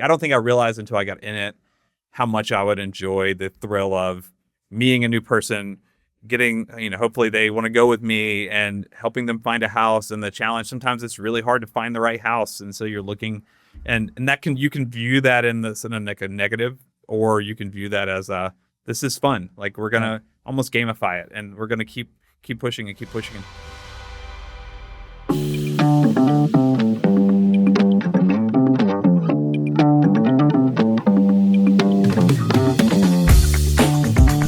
I don't think I realized until I got in it how much I would enjoy the thrill of meeting a new person, getting, hopefully they want to go with me and helping them find a house. And the challenge, sometimes it's really hard to find the right house. And so you're looking and you can view that in like a negative, or you can view that as this is fun. Like we're going to almost gamify it, and we're going to keep pushing and keep pushing.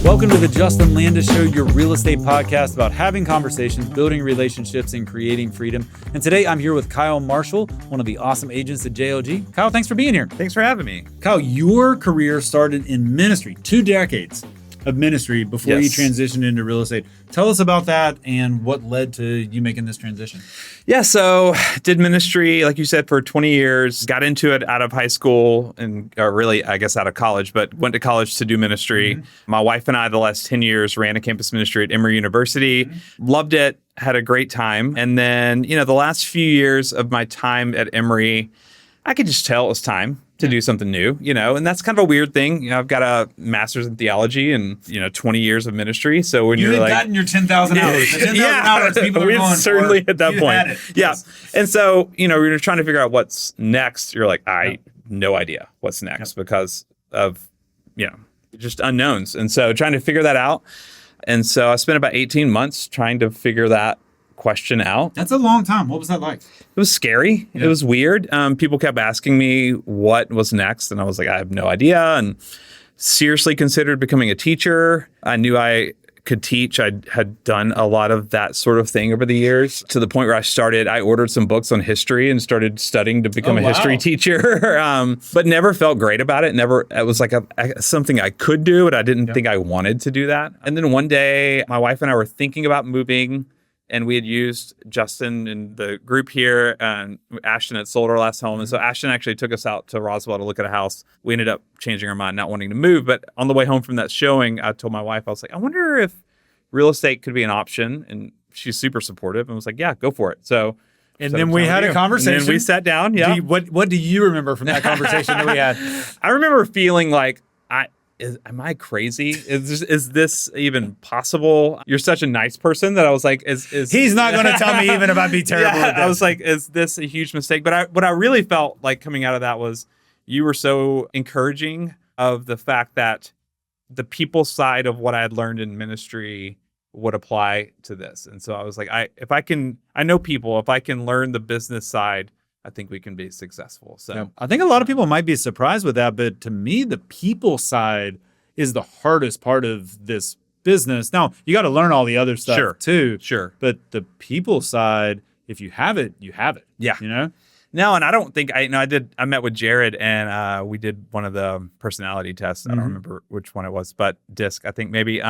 Welcome to the Justin Landis Show, your real estate podcast about having conversations, building relationships, and creating freedom. And today I'm here with Kyle Marshall, one of the awesome agents at JLG. Kyle, thanks for being here. Thanks for having me. Kyle, your career started in ministry, 2 decades of ministry before you transitioned into real estate. Tell us about that and what led to you making this transition. Yeah, so did ministry, like you said, for 20 years, got into it out of high school or really, I guess, out of college, but went to college to do ministry. Mm-hmm. My wife and I, the last 10 years, ran a campus ministry at Emory University. Mm-hmm. Loved it, had a great time. And then, the last few years of my time at Emory, I could just tell it was time to do something new, and that's kind of a weird thing. I've got a master's in theology and, 20 years of ministry. So when you're like, gotten your 10,000 hours, the 10,000 hours people are going certainly at that point. Yeah. Yes. And so, you're trying to figure out what's next. You're like, no idea what's next because of, just unknowns. And so trying to figure that out. And so I spent about 18 months trying to figure that question out. That's a long time. What was that like? It was scary. Yeah. It was weird. People kept asking me what was next, and I was like, I have no idea. And seriously considered becoming a teacher. I knew I could teach. I had done a lot of that sort of thing over the years, to the point where I ordered some books on history and started studying to become a history teacher, but never felt great about it. It was like something I could do, but I didn't think I wanted to do that. And then one day, my wife and I were thinking about moving. And we had used Justin and the group here, and Ashton had sold our last home. And so Ashton actually took us out to Roswell to look at a house. We ended up changing our mind, not wanting to move. But on the way home from that showing, I told my wife, I was like, I wonder if real estate could be an option. And she's super supportive and was like, yeah, go for it. So and then we had a conversation. And then we sat down. Yeah. What do you remember from that conversation that we had? I remember feeling like, am I crazy? Is this even possible? You're such a nice person that I was like, he's not going to tell me even if I'd be terrible at this. I was like, is this a huge mistake? But what I really felt like coming out of that was you were so encouraging of the fact that the people side of what I had learned in ministry would apply to this. And so I was like, I know people, if I can learn the business side, I think we can be successful. So I think a lot of people might be surprised with that, but to me, the people side is the hardest part of this business. Now, you got to learn all the other stuff too. Sure. But the people side, if you have it, you have it. Yeah. No, and I don't think I met with Jared and we did one of the personality tests. I don't remember which one it was, but DISC, I think maybe.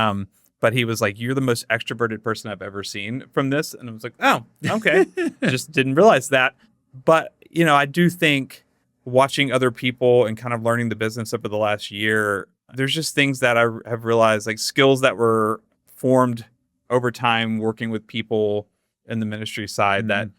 But he was like, you're the most extroverted person I've ever seen from this. And I was like, oh, okay. Just didn't realize that. But, I do think watching other people and kind of learning the business over the last year, there's just things that I have realized, like skills that were formed over time working with people in the ministry side that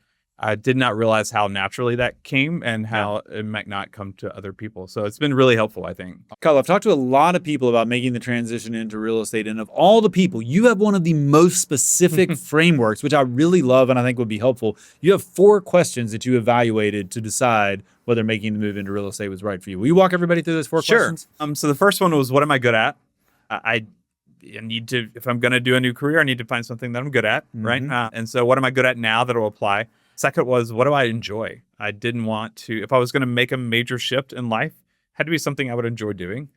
I did not realize how naturally that came and how it might not come to other people. So it's been really helpful, I think. Kyle, I've talked to a lot of people about making the transition into real estate. And of all the people, you have one of the most specific frameworks, which I really love and I think would be helpful. You have 4 questions that you evaluated to decide whether making the move into real estate was right for you. Will you walk everybody through those 4 questions? So the first one was, what am I good at? I need to, if I'm going to do a new career, I need to find something that I'm good at, right? And so what am I good at now that will apply? Second was, what do I enjoy? I didn't want to, if I was going to make a major shift in life, it had to be something I would enjoy doing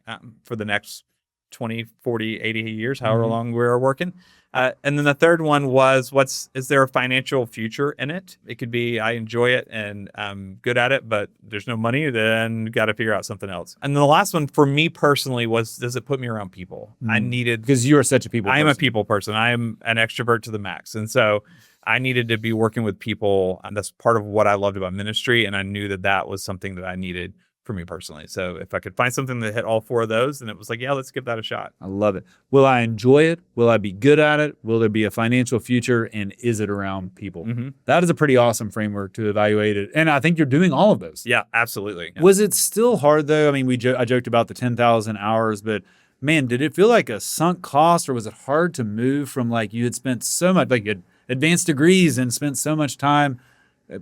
for the next 20, 40, 80 years, however long we were working. And then the third one was, is there a financial future in it? It could be, I enjoy it and I'm good at it, but there's no money, then got to figure out something else. And then the last one for me personally was, does it put me around people? I needed... Because you are such a people person. I am a people person. I am an extrovert to the max. And so I needed to be working with people. And that's part of what I loved about ministry. And I knew that was something that I needed for me personally. So if I could find something that hit all four of those, then it was like, yeah, let's give that a shot. I love it. Will I enjoy it? Will I be good at it? Will there be a financial future? And is it around people? That is a pretty awesome framework to evaluate it. And I think you're doing all of those. Yeah, absolutely. Yeah. Was it still hard though? I mean, I joked about the 10,000 hours, but man, did it feel like a sunk cost, or was it hard to move from like you had spent so much, like you had advanced degrees and spent so much time?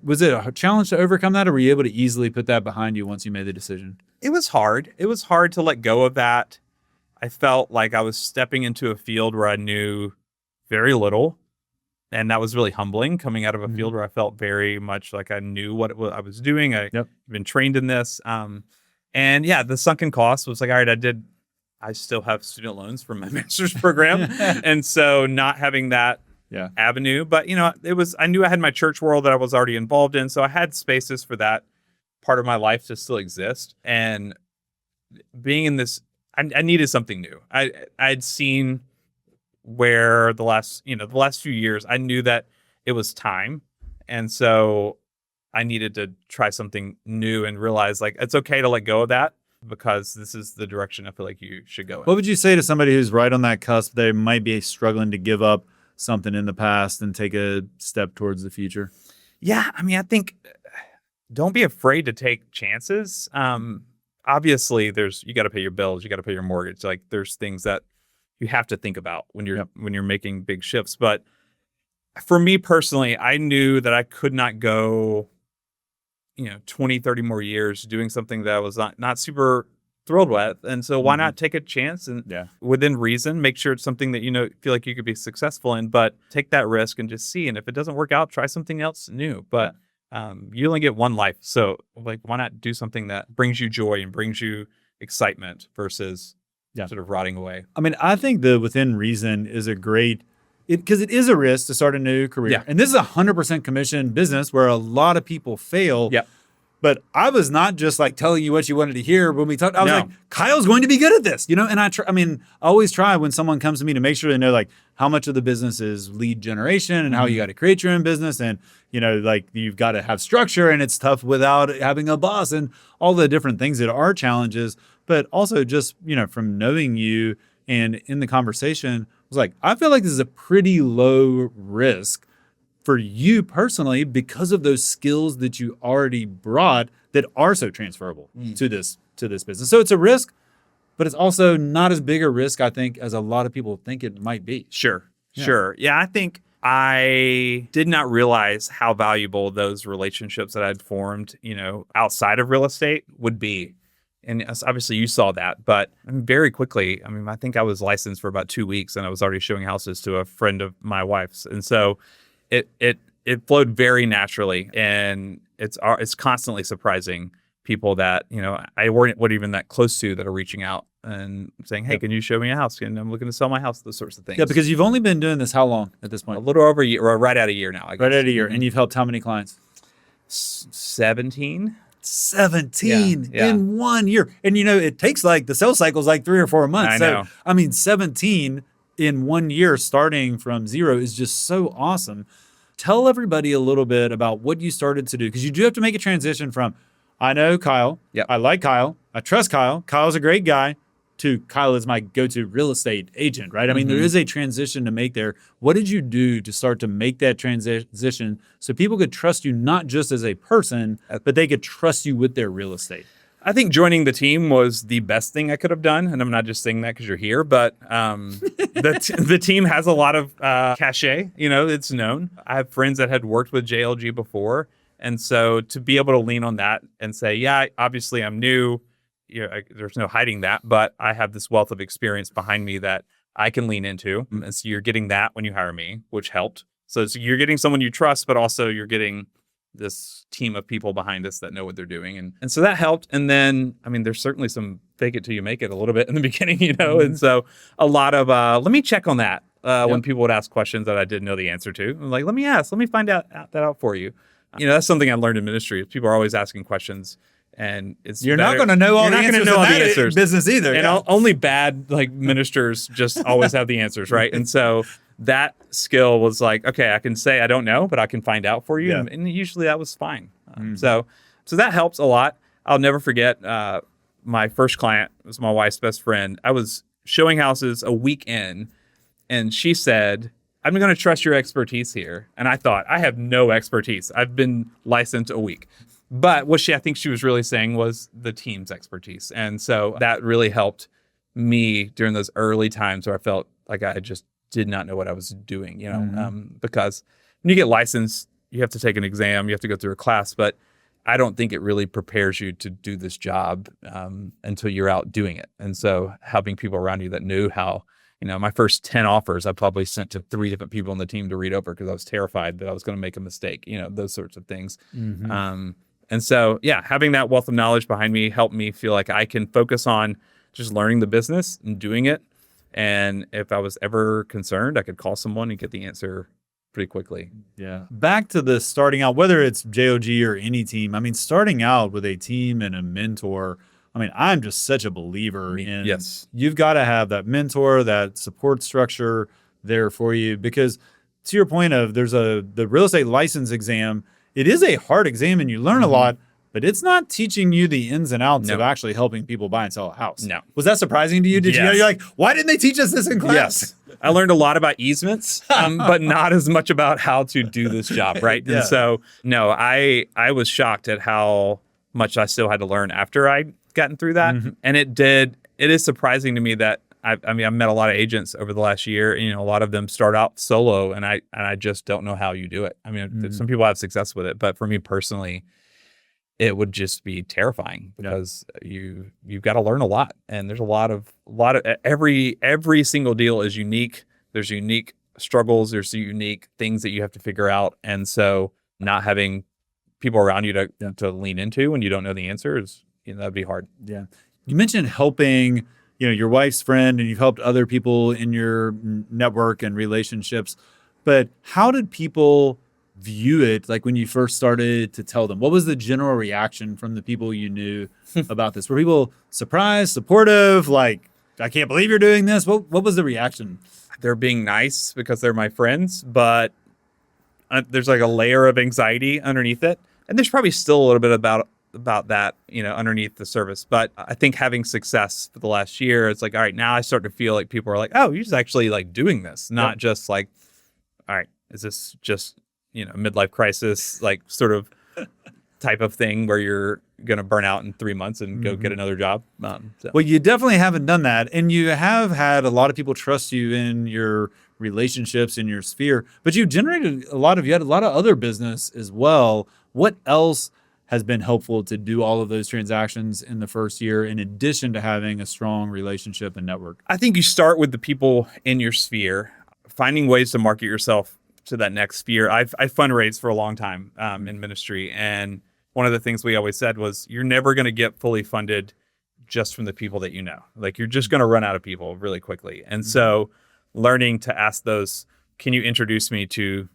Was it a challenge to overcome that, or were you able to easily put that behind you once you made the decision? It was hard. It was hard to let go of that. I felt like I was stepping into a field where I knew very little. And that was really humbling, coming out of a field where I felt very much like I knew what I was doing. I've been trained in this. And yeah, the sunken cost was like, all right, I still have student loans from my master's program. And so not having that avenue, but I knew I had my church world that I was already involved in. So I had spaces for that part of my life to still exist. And being in this, I needed something new. I'd seen where the last few years, I knew that it was time. And so I needed to try something new and realize like, it's okay to let go of that, because this is the direction I feel like you should go in. What would you say to somebody who's right on that cusp? They might be struggling to give up something in the past and take a step towards the future. Yeah. I mean, I think don't be afraid to take chances. Obviously you got to pay your bills, you got to pay your mortgage. Like there's things that you have to think about when you're making big shifts. But for me personally, I knew that I could not go, 20, 30 more years doing something that I was not super thrilled with. And so why not take a chance and within reason, make sure it's something that, feel like you could be successful in, but take that risk and just see. And if it doesn't work out, try something else new. But you only get one life. So like, why not do something that brings you joy and brings you excitement versus sort of rotting away? I mean, I think the within reason is a great, because it is a risk to start a new career. Yeah. And this is a 100% commission business where a lot of people fail. Yeah. But I was not just like telling you what you wanted to hear when we talked. I was like, Kyle's going to be good at this, And I always try when someone comes to me to make sure they know like how much of the business is lead generation and how you got to create your own business. And, like you've got to have structure, and it's tough without having a boss and all the different things that are challenges. But also just, from knowing you and in the conversation, I was like, I feel like this is a pretty low risk for you personally because of those skills that you already brought that are so transferable to this business. So it's a risk, but it's also not as big a risk, I think, as a lot of people think it might be. Sure. Yeah, I think I did not realize how valuable those relationships that I'd formed, outside of real estate would be. And obviously you saw that, but very quickly, I think I was licensed for about 2 weeks and I was already showing houses to a friend of my wife's. And so it flowed very naturally, and it's constantly surprising people that I weren't even that close to that are reaching out and saying, "Hey, can you show me a house? And I'm looking to sell my house." Those sorts of things. Yeah, because you've only been doing this how long at this point? A little over a year, or right at a year now. I guess. Right at a year, and you've helped how many clients? 17. 17 in 1 year, and it takes like the sales cycle is like 3 or 4 months. I know. 17 in 1 year, starting from zero, is just so awesome. Tell everybody a little bit about what you started to do, because you do have to make a transition from, I know Kyle, I like Kyle, I trust Kyle, Kyle's a great guy, to Kyle is my go-to real estate agent, right? There is a transition to make there. What did you do to start to make that transition so people could trust you not just as a person, but they could trust you with their real estate? I think joining the team was the best thing I could have done. And I'm not just saying that because you're here, but the team has a lot of cachet. It's known. I have friends that had worked with JLG before. And so to be able to lean on that and say, yeah, obviously I'm new. There's no hiding that, but I have this wealth of experience behind me that I can lean into. And so you're getting that when you hire me, which helped. So you're getting someone you trust, but also you're getting this team of people behind us that know what they're doing. And so that helped. And then, there's certainly some fake it till you make it a little bit in the beginning, And so a lot of, let me check on that when people would ask questions that I didn't know the answer to. I'm like, let me find that out for you. That's something I learned in ministry. People are always asking questions. And you're not going to know all the answers. Business either. And only bad ministers just always have the answers, right? And so that skill was like, okay, I can say I don't know, but I can find out for you. Yeah. And usually that was fine. So that helps a lot. I'll never forget my first client was my wife's best friend. I was showing houses a week in, and she said, I'm going to trust your expertise here. And I thought, I have no expertise. I've been licensed a week. But what I think she was really saying was the team's expertise. And so that really helped me during those early times where I felt like I just did not know what I was doing, because when you get licensed, you have to take an exam, you have to go through a class, but I don't think it really prepares you to do this job until you're out doing it. And so having people around you that knew how, my first 10 offers, I probably sent to 3 different people on the team to read over because I was terrified that I was going to make a mistake, those sorts of things. And so, having that wealth of knowledge behind me helped me feel like I can focus on just learning the business and doing it. And if I was ever concerned, I could call someone and get the answer pretty quickly. Yeah. Back to the starting out, whether it's JOG or any team, I mean, starting out with a team and a mentor, I mean, I'm just such a believer in you've got to have that mentor, that support structure there for you, because to your point of the real estate license exam, it is a hard exam and you learn a lot, but it's not teaching you the ins and outs of actually helping people buy and sell a house. No. Was that surprising to you? Did you know, you're like, why didn't they teach us this in class? Yes. I learned a lot about easements, but not as much about how to do this job, right? And so, no, I was shocked at how much I still had to learn after I'd gotten through that. And it is surprising to me that I've met a lot of agents over the last year. A lot of them start out solo, and I just don't know how you do it. I mean, some people have success with it, but for me personally, it would just be terrifying because you've got to learn a lot, and there's a lot of every single deal is unique. There's unique struggles. There's unique things that you have to figure out, and so not having people around you to lean into when you don't know the answer is that'd be hard. Yeah, you mentioned helping your wife's friend, and you've helped other people in your network and relationships, but how did people view it, like when you first started to tell them? What was the general reaction from the people you knew about this? Were people surprised, supportive, like, I can't believe you're doing this? What was the reaction? They're being nice because they're my friends, but there's like a layer of anxiety underneath it. And there's probably still a little bit about that, underneath the surface. But I think having success for the last year, it's like, all right, now I start to feel like people are like, oh, you're just actually like doing this, not just like, all right, is this just midlife crisis, like sort of type of thing where you're going to burn out in 3 months and go get another job. Well, you definitely haven't done that. And you have had a lot of people trust you in your relationships, in your sphere, but you generated you had a lot of other business as well. What else has been helpful to do all of those transactions in the first year, in addition to having a strong relationship and network? I think you start with the people in your sphere, finding ways to market yourself to that next sphere. I've fundraised for a long time in ministry, and one of the things we always said was you're never going to get fully funded just from the people that you know. Like, you're just going to run out of people really quickly. And so learning to ask those, can you introduce me to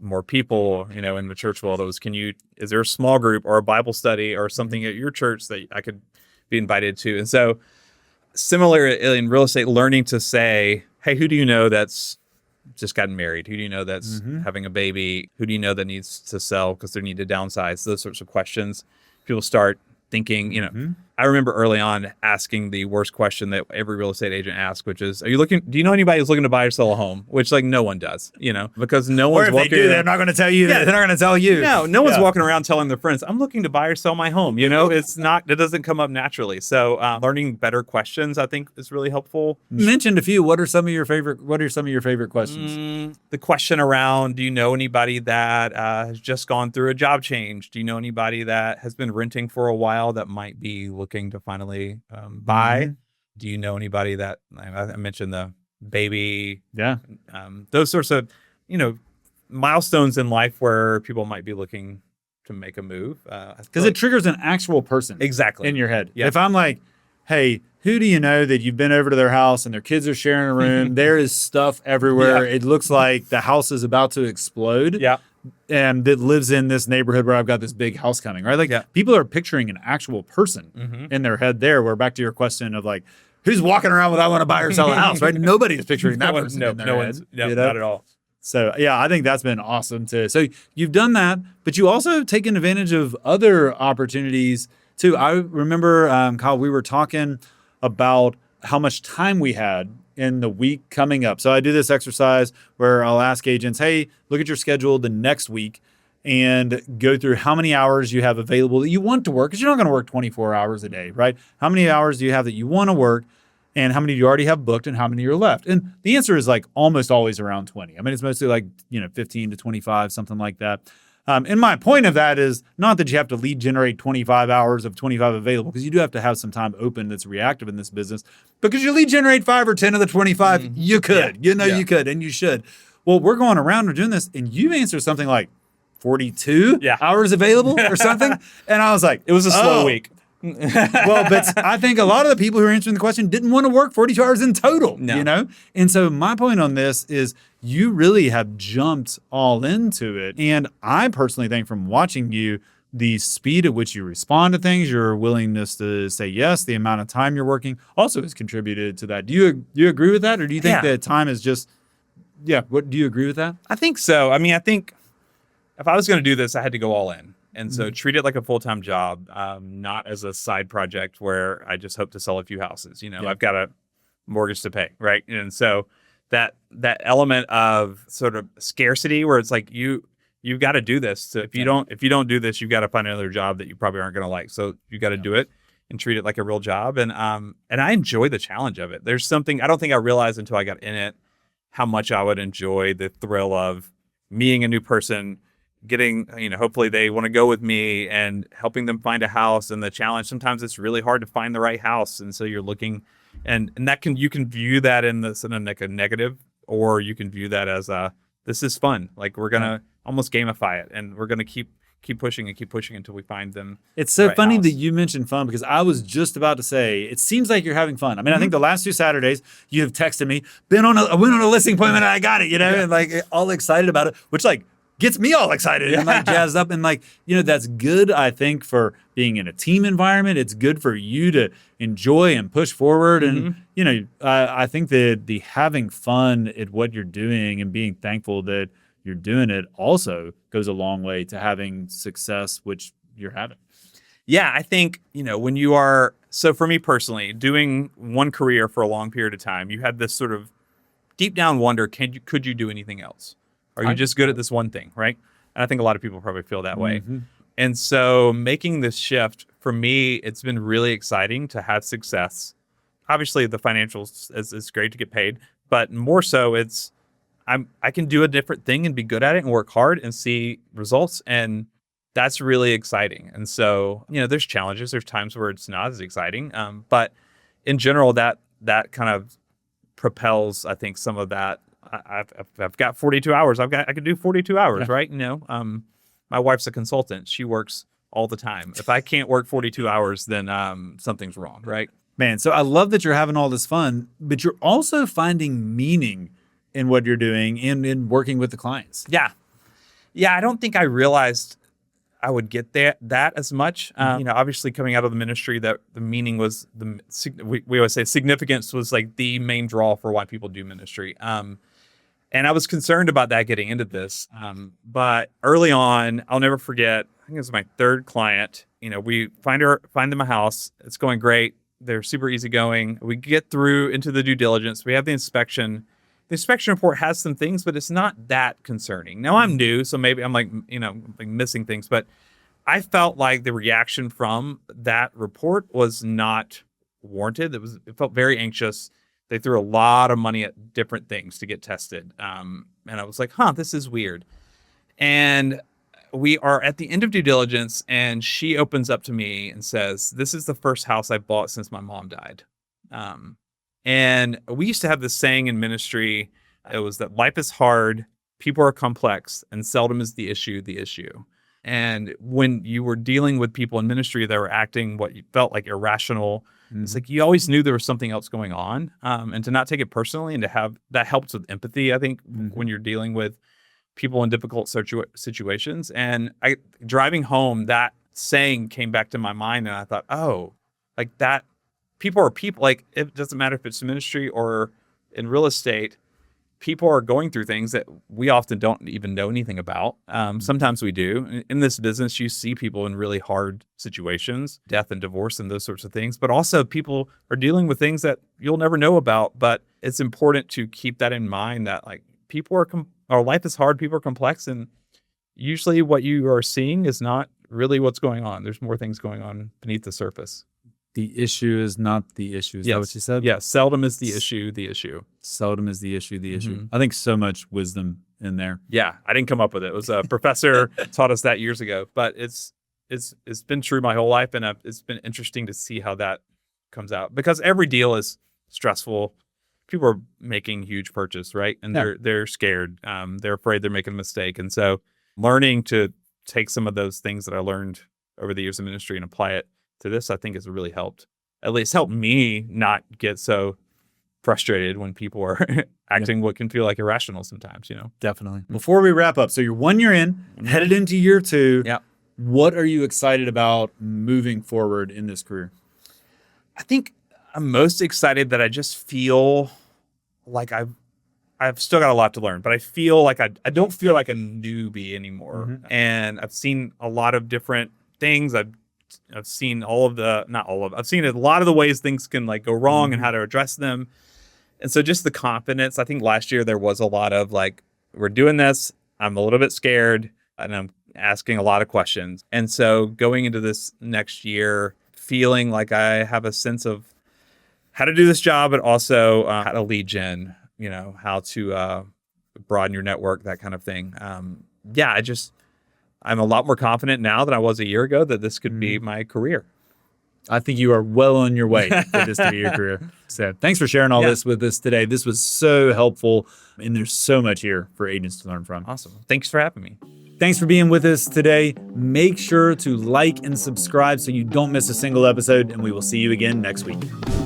more people, in the church world? Is there a small group or a Bible study or something at your church that I could be invited to? And so similar in real estate, learning to say, hey, who do you know that's just gotten married? Who do you know that's having a baby? Who do you know that needs to sell because they need to downsize? Those sorts of questions. People start thinking, I remember early on asking the worst question that every real estate agent asks, which is, do you know anybody who's looking to buy or sell a home? Which, like, no one does, because no one's walking. Or if they do, they're not going to tell you. They're not going to tell you. No one's walking around telling their friends, I'm looking to buy or sell my home. It's not, it doesn't come up naturally. So learning better questions, I think, is really helpful. You mentioned a few. What are some of your favorite questions? The question around, do you know anybody that has just gone through a job change? Do you know anybody that has been renting for a while that might be looking to finally buy? Do you know anybody that, I mentioned the baby, those sorts of, milestones in life where people might be looking to make a move. Because it triggers an actual person in your head. Yep. If I'm like, hey, who do you know that you've been over to their house and their kids are sharing a room? There is stuff everywhere. Yeah. It looks like the house is about to explode. Yeah. And that lives in this neighborhood where I've got this big house coming, right? Like, people are picturing an actual person in their head there. Where back to your question of like, who's walking around with I want to buy or sell a house, right? Nobody's picturing that person in their head. Not at all. So, I think that's been awesome too. So you've done that, but you also have taken advantage of other opportunities too. I remember, Kyle, we were talking about how much time we had in the week coming up. So I do this exercise where I'll ask agents, hey, look at your schedule the next week and go through how many hours you have available that you want to work, because you're not going to work 24 hours a day, right? How many hours do you have that you want to work, and how many do you already have booked, and how many are left? And the answer is like almost always around 20. I mean, it's mostly like, 15 to 25, something like that. And my point of that is not that you have to lead generate 25 hours of 25 available, because you do have to have some time open that's reactive in this business. Because you lead generate 5 or 10 of the 25, you could, you could, and you should. Well, we're going around and doing this, and you answered something like 42 hours available or something. And I was like, It was a slow week. well, but I think a lot of the people who are answering the question didn't want to work 42 hours in total, And so my point on this is you really have jumped all into it. And I personally think, from watching you, the speed at which you respond to things, your willingness to say yes, the amount of time you're working also has contributed to that. Do you agree with that? Or do you think that time is just, what do you agree with that? I think so. I mean, I think if I was going to do this, I had to go all in. And so treat it like a full-time job, not as a side project where I just hope to sell a few houses. I've got a mortgage to pay, right? And so that element of sort of scarcity, where it's like you've got to do this. So if you don't do this, you've got to find another job that you probably aren't going to like. So you got to do it and treat it like a real job. And I enjoy the challenge of it. There's something I don't think I realized until I got in it, how much I would enjoy the thrill of meeting a new person, getting, hopefully they want to go with me, and helping them find a house. And the challenge, sometimes it's really hard to find the right house. And so you're looking, and you can view that in like a negative, or you can view that as this is fun. Like, we're going to almost gamify it, and we're going to keep pushing and keep pushing until we find them. It's so right funny house. that you mentioned fun, because I was just about to say, it seems like you're having fun. I mean, I think the last 2 Saturdays you have texted me, I went on a listing appointment and I got it, and like all excited about it, which like gets me all excited and like jazzed up, and like, that's good. I think for being in a team environment, it's good for you to enjoy and push forward. And, I think that the having fun at what you're doing and being thankful that you're doing it also goes a long way to having success, which you're having. Yeah, I think, when you are, so for me personally, doing one career for a long period of time, you had this sort of deep down wonder, could you do anything else? Are you just good at this one thing, right? And I think a lot of people probably feel that way. And so making this shift, for me, it's been really exciting to have success. Obviously, the financials is great to get paid, but more so, I can do a different thing and be good at it and work hard and see results. And that's really exciting. And so, there's challenges. There's times where it's not as exciting. But in general, that kind of propels, I think, some of that. I've got 42 hours. I can do 42 hours, right? My wife's a consultant. She works all the time. If I can't work 42 hours, then something's wrong, right? Man, so I love that you're having all this fun, but you're also finding meaning in what you're doing and in working with the clients. Yeah. I don't think I realized I would get that as much. Obviously coming out of the ministry, that the meaning was we always say significance was like the main draw for why people do ministry. And I was concerned about that getting into this. But early on, I'll never forget, I think it was my 3rd client. We find them a house. It's going great. They're super easygoing. We get through into the due diligence. We have the inspection. The inspection report has some things, but it's not that concerning. Now I'm new, so maybe I'm like missing things, but I felt like the reaction from that report was not warranted. It felt very anxious. They threw a lot of money at different things to get tested. And I was like, this is weird. And we are at the end of due diligence, and she opens up to me and says, this is the first house I bought since my mom died. And we used to have this saying in ministry. It was that life is hard, people are complex, and seldom is the issue the issue. And when you were dealing with people in ministry that were acting what you felt like irrational, it's like you always knew there was something else going on, and to not take it personally, and to have that helps with empathy, I think, when you're dealing with people in difficult situations. And driving home, that saying came back to my mind, and I thought, like that, people are people. Like, it doesn't matter if it's ministry or in real estate. people are going through things that we often don't even know anything about. Sometimes we do. In this business, you see people in really hard situations, death and divorce and those sorts of things, but also people are dealing with things that you'll never know about. But it's important to keep that in mind that like people are, our life is hard, people are complex, and usually what you are seeing is not really what's going on. There's more things going on beneath the surface. The issue is not the issue. Is that what you said? Yes. Seldom is the issue the issue. Seldom is the issue the issue. Mhm. I think so much wisdom in there. Yeah. I didn't come up with it. It was a professor taught us that years ago, but it's been true my whole life. And it's been interesting to see how that comes out because every deal is stressful. People are making huge purchase, right? And they're scared. They're afraid they're making a mistake. And so learning to take some of those things that I learned over the years of ministry and apply it to this, I think has really helped. At least helped me not get so frustrated when people are acting what can feel like irrational sometimes, Definitely. Before we wrap up, so you're 1 year in, headed into year 2. Yeah. What are you excited about moving forward in this career? I think I'm most excited that I just feel like I've still got a lot to learn, but I feel like I don't feel like a newbie anymore. Mhm. And I've seen a lot of different things. I've seen I've seen a lot of the ways things can like go wrong and how to address them. And so just the confidence, I think last year there was a lot of like, we're doing this. I'm a little bit scared and I'm asking a lot of questions. And so going into this next year, feeling like I have a sense of how to do this job, but also how to lead gen, how to broaden your network, that kind of thing. I'm a lot more confident now than I was a year ago that this could be my career. I think you are well on your way for this to be your career. So thanks for sharing all this with us today. This was so helpful, and there's so much here for agents to learn from. Awesome. Thanks for having me. Thanks for being with us today. Make sure to like and subscribe so you don't miss a single episode, and we will see you again next week.